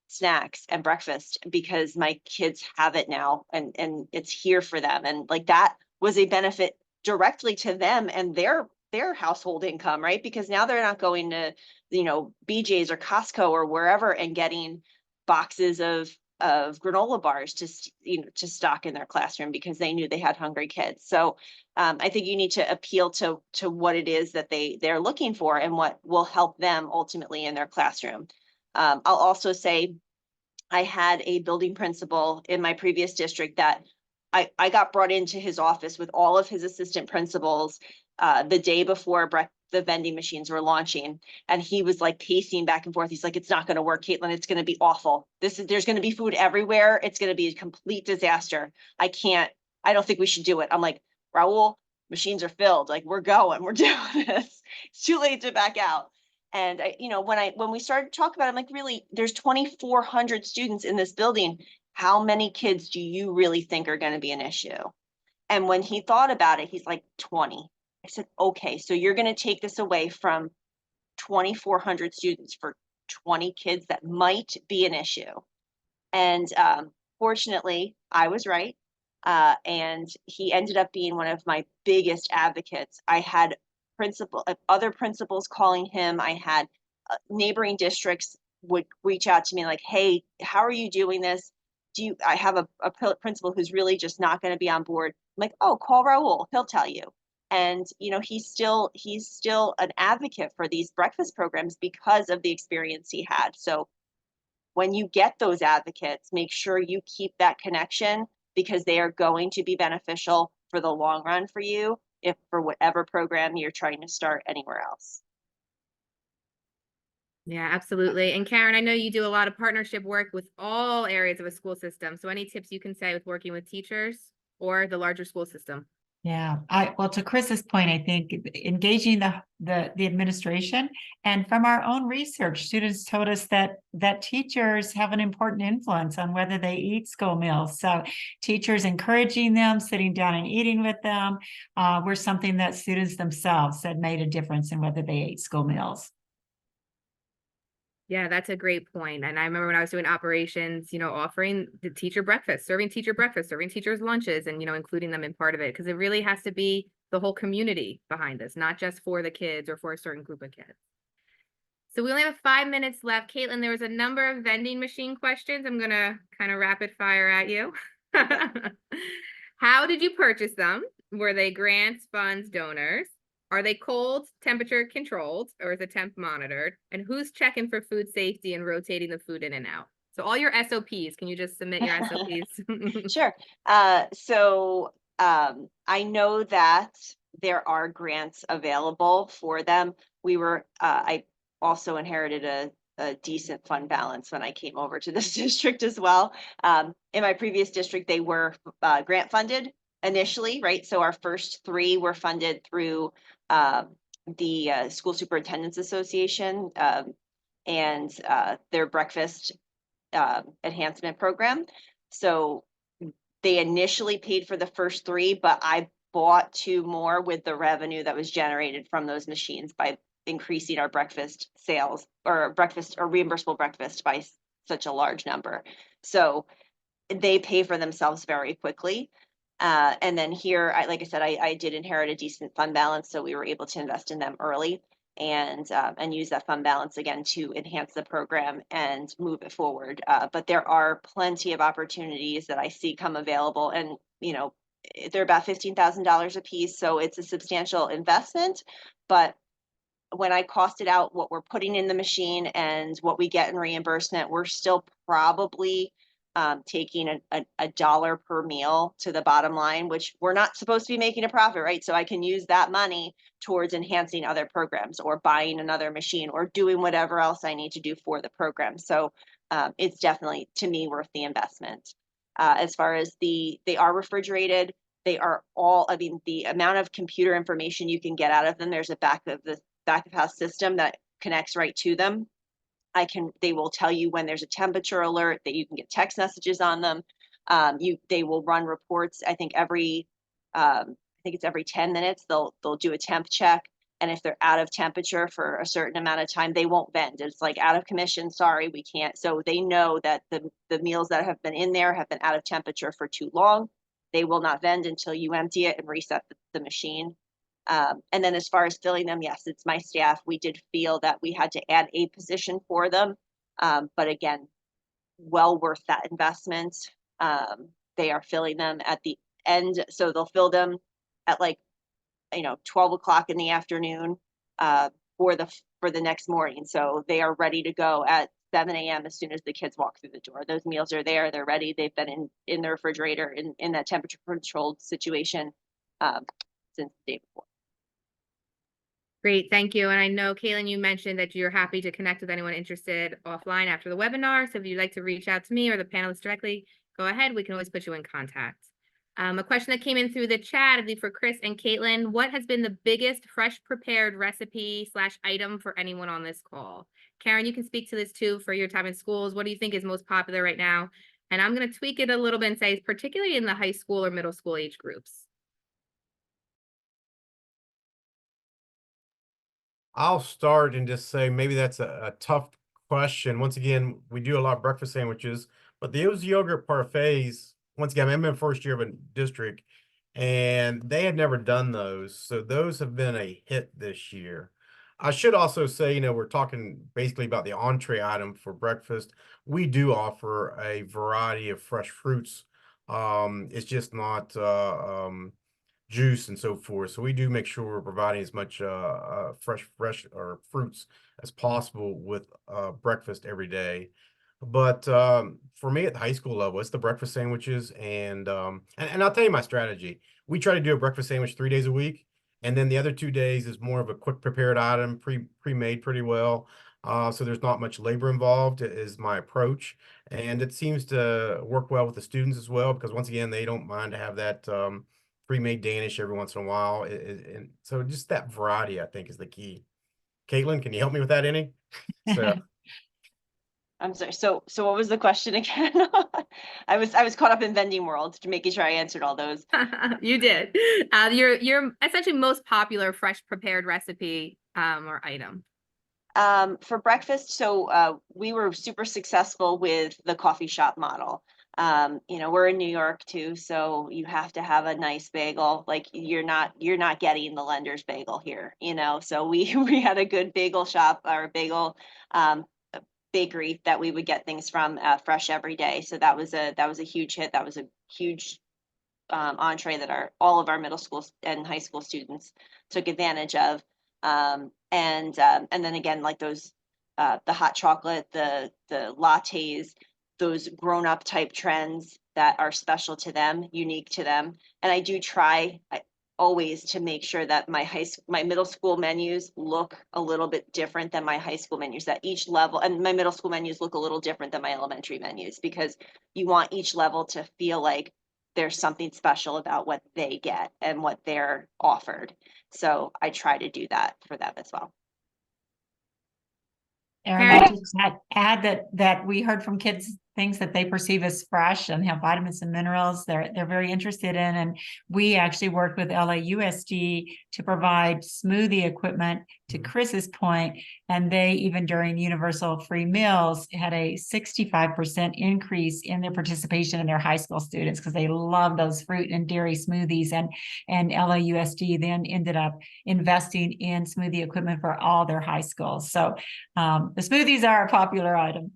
snacks and breakfast because my kids have it now and it's here for them. And that was a benefit directly to them and their household income, right? Because now they're not going to, BJ's or Costco or wherever and getting boxes of granola bars to stock in their classroom because they knew they had hungry kids. So I think you need to appeal to what it is that they're looking for and what will help them ultimately in their classroom. I'll also say I had a building principal in my previous district that I got brought into his office with all of his assistant principals the day before the vending machines were launching. And he was pacing back and forth. He's like, it's not going to work, Caitlin. It's going to be awful. There's going to be food everywhere. It's going to be a complete disaster. I don't think we should do it. I'm like, Raul, machines are filled. We're going, we're doing this. It's too late to back out. And when we started to talk about it, I'm like, really, there's 2,400 students in this building. How many kids do you really think are going to be an issue? And when he thought about it, he's like 20. I said, okay, so you're going to take this away from 2,400 students for 20 kids that might be an issue. And fortunately, I was right. And he ended up being one of my biggest advocates. I had other principals calling him. I had neighboring districts would reach out to me like, hey, how are you doing this? I have a principal who's really just not going to be on board. I'm like, oh, call Raul. He'll tell you. And, he's still an advocate for these breakfast programs because of the experience he had. So when you get those advocates, make sure you keep that connection because they are going to be beneficial for the long run for you, if for whatever program you're trying to start anywhere else. Yeah, absolutely. And Karen, I know you do a lot of partnership work with all areas of a school system. So any tips you can say with working with teachers or the larger school system? Yeah, well, to Chris's point, I think engaging the administration, and from our own research, students told us that teachers have an important influence on whether they eat school meals. So teachers encouraging them, sitting down and eating with them, were something that students themselves said made a difference in whether they ate school meals. Yeah, that's a great point. And I remember when I was doing operations, offering the teacher breakfast, serving teachers lunches, and, including them in part of it, because it really has to be the whole community behind this, not just for the kids or for a certain group of kids. So we only have 5 minutes left. Caitlin, there was a number of vending machine questions. I'm going to kind of rapid fire at you. How did you purchase them? Were they grants, funds, donors? Are they cold, temperature controlled, or is the temp monitored? And who's checking for food safety and rotating the food in and out? So all your SOPs, can you just submit your SOPs? Sure. I know that there are grants available for them. I also inherited a decent fund balance when I came over to this district as well. In my previous district, they were grant funded initially, right? So our first 3 were funded through the School Superintendents Association and their breakfast enhancement program. So they initially paid for the first 3, but I bought 2 more with the revenue that was generated from those machines by increasing our breakfast sales or reimbursable breakfast by such a large number. So they pay for themselves very quickly. And then here, like I said, I did inherit a decent fund balance, so we were able to invest in them early and use that fund balance again to enhance the program and move it forward. But there are plenty of opportunities that I see come available, and they're about $15,000 a piece, so it's a substantial investment. But when I costed out what we're putting in the machine and what we get in reimbursement, we're still probably taking a dollar per meal to the bottom line, which we're not supposed to be making a profit, right? So I can use that money towards enhancing other programs or buying another machine or doing whatever else I need to do for the program. So it's definitely, to me, worth the investment. As far as they are refrigerated, they are all, the amount of computer information you can get out of them, there's a back of house system that connects right to them. They will tell you when there's a temperature alert, that you can get text messages on them. They will run reports. I think it's every 10 minutes, they'll do a temp check. And if they're out of temperature for a certain amount of time, they won't vend. It's like out of commission, sorry, we can't. So they know that the meals that have been in there have been out of temperature for too long. They will not vend until you empty it and reset the machine. And then as far as filling them, yes, it's my staff. We did feel that we had to add a position for them. But again, well worth that investment. They are filling them at the end. So they'll fill them at 12 o'clock in the afternoon for the next morning. So they are ready to go at 7 a.m. as soon as the kids walk through the door. Those meals are there, they're ready. They've been in the refrigerator in that temperature controlled situation since the day before. Great, thank you. And I know, Caitlin, you mentioned that you're happy to connect with anyone interested offline after the webinar. So if you'd like to reach out to me or the panelists directly, go ahead. We can always put you in contact. A question that came in through the chat for Chris and Caitlin: what has been the biggest fresh prepared recipe / item for anyone on this call? Karen, you can speak to this too for your time in schools. What do you think is most popular right now? And I'm going to tweak it a little bit and say, particularly in the high school or middle school age groups. I'll start and just say maybe that's a tough question. Once again, we do a lot of breakfast sandwiches, but those yogurt parfaits, once again, I'm in first year of a district and they had never done those. So those have been a hit this year. I should also say, we're talking basically about the entree item for breakfast. We do offer a variety of fresh fruits. It's just not juice and so forth. So we do make sure we're providing as much fresh or fruits as possible with breakfast every day. But for me at the high school level, it's the breakfast sandwiches, and I'll tell you my strategy. We try to do a breakfast sandwich 3 days a week, and then the other 2 days is more of a quick prepared item, pre-made pretty well. So there's not much labor involved is my approach, and it seems to work well with the students as well, because once again, they don't mind to have that pre-made Danish every once in a while. And so just that variety, I think, is the key. Caitlin, can you help me with that any? So I'm sorry. So what was the question again? I was caught up in vending world to making sure I answered all those. You did. Your essentially most popular fresh prepared recipe or item. For breakfast, so we were super successful with the coffee shop model. We're in New York too, so you have to have a nice bagel. Like you're not getting the Lender's bagel here, So we we had a good bagel shop or bagel bakery that we would get things from fresh every day. So that was a huge hit. That was a huge entree that all of our middle school and high school students took advantage of. And then again, like those the hot chocolate, the lattes, those grown-up type trends that are special to them, unique to them. And I do try always to make sure that my middle school menus look a little bit different than my high school menus at each level, and my middle school menus look a little different than my elementary menus, because you want each level to feel like there's something special about what they get and what they're offered. So I try to do that for them as well. Erin, I just add that we heard from kids things that they perceive as fresh and have vitamins and minerals they're very interested in. And we actually worked with LAUSD to provide smoothie equipment, to Chris's point, and they, even during universal free meals, had a 65% increase in their participation in their high school students, because they love those fruit and dairy smoothies. And LAUSD then ended up investing in smoothie equipment for all their high schools. So the smoothies are a popular item.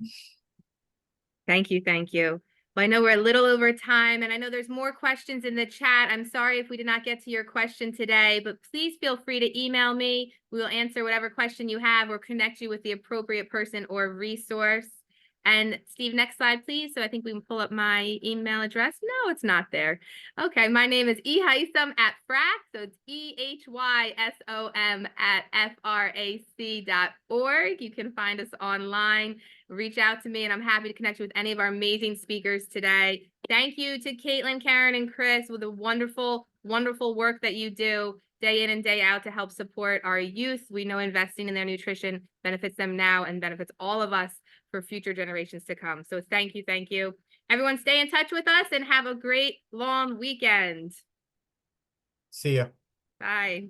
Thank you. Thank you. Well, I know we're a little over time, and I know there's more questions in the chat. I'm sorry if we did not get to your question today, but please feel free to email me. We will answer whatever question you have or connect you with the appropriate person or resource. And Steve, next slide, please. So I think we can pull up my email address. No, it's not there. Okay, my name is ehysum at FRAC. So it's EHYSOM at FRAC.org. You can find us online. Reach out to me, and I'm happy to connect you with any of our amazing speakers today. Thank you to Caitlin, Karen, and Chris with the wonderful, wonderful work that you do day in and day out to help support our youth. We know investing in their nutrition benefits them now and benefits all of us for future generations to come. So thank you. Thank you. Everyone stay in touch with us and have a great long weekend. See ya. Bye.